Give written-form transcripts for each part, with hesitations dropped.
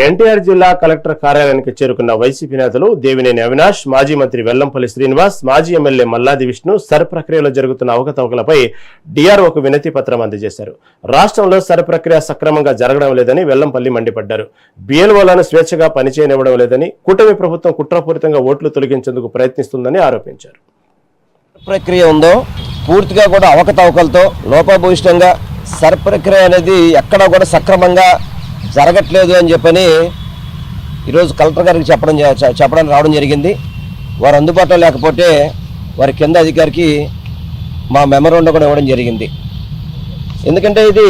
ఎన్టీఆర్ జిల్లా కలెక్టర్ కార్యాలయానికి చేరుకున్న వైసీపీ నేతలు దేవినేని అవినాష్, మాజీ మంత్రి వెల్లంపల్లి శ్రీనివాస్, మాజీ ఎమ్మెల్యే మల్లాది విష్ణు సర్ ప్రక్రియలో జరుగుతున్న అవకతవకలపై డిఆర్ఓకు వినతి పత్రం అందజేశారు. రాష్ట్రంలో సర్ ప్రక్రియ సక్రమంగా జరగడం లేదని వెల్లంపల్లి మండిపడ్డారు. బిఎల్ఓలను స్వేచ్ఛగా పనిచేయనివ్వడం లేదని, కూటమి ప్రభుత్వం కుట్రపూరితంగా ఓట్లు తొలగించేందుకు ప్రయత్నిస్తుందని ఆరోపించారు. ప్రక్రియ ఉందో పూర్తిగా కూడా అవకతవకలతో లోపభూయిష్టంగా సర్ ప్రక్రియ అనేది ఎక్కడా కూడా సక్రమంగా జరగట్లేదు అని చెప్పని ఈరోజు కలెక్టర్ గారికి చెప్పడానికి రావడం జరిగింది. వారు అందుబాటులో లేకపోతే వారి కింద అధికారికి మా మెమోరాండం కూడా ఇవ్వడం జరిగింది. ఎందుకంటే ఇది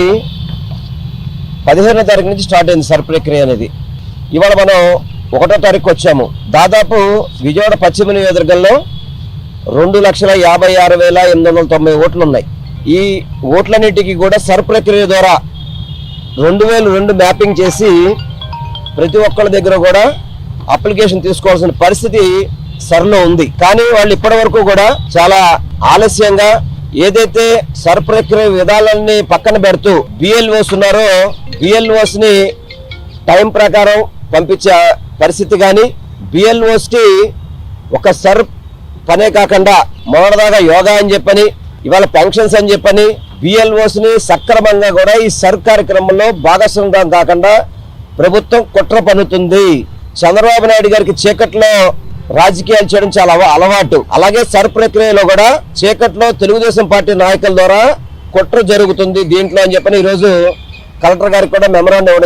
15వ తారీఖు నుంచి స్టార్ట్ అయింది సర్ ప్రక్రియ అనేది. ఇవాళ మనం 1వ తారీఖు వచ్చాము. దాదాపు విజయవాడ పశ్చిమ నియోజకవర్గంలో 2,56,890 ఓట్లు ఉన్నాయి. ఈ ఓట్లన్నిటికీ కూడా సర్ ప్రక్రియ ద్వారా 2002 మ్యాపింగ్ చేసి ప్రతి ఒక్కళ్ళ దగ్గర కూడా అప్లికేషన్ తీసుకోవాల్సిన పరిస్థితి సర్లో ఉంది. కానీ వాళ్ళు ఇప్పటి వరకు కూడా చాలా ఆలస్యంగా ఏదైతే సర్ ప్రక్రియ విధానాన్ని పక్కన పెడుతూ బిఎల్ఓస్ ఉన్నారో బిఎల్ఓస్ ని టైం ప్రకారం పంపించే పరిస్థితి, కానీ బిఎల్ఓస్ కి ఒక సర్ పనే కాకుండా మొదటిదాకా యోగా అని చెప్పని, ఇవాళ పెన్షన్స్ అని చెప్పని బిఎల్ఓస్ ని సక్రమంగా కూడా ఈ సర్ కార్యక్రమంలో భాగస్వామ్యం కాకుండా ప్రభుత్వం కుట్ర పన్నుతుంది. చంద్రబాబు నాయుడు గారికి చీకట్లో రాజకీయాలు చేయడం చాలా అలవాటు. అలాగే సర్ ప్రక్రియలో కూడా చీకట్లో తెలుగుదేశం పార్టీ నాయకుల ద్వారా కుట్ర జరుగుతుంది దీంట్లో అని చెప్పని ఈరోజు కలెక్టర్ గారికి కూడా మెమోరాండం ఇవ్వడం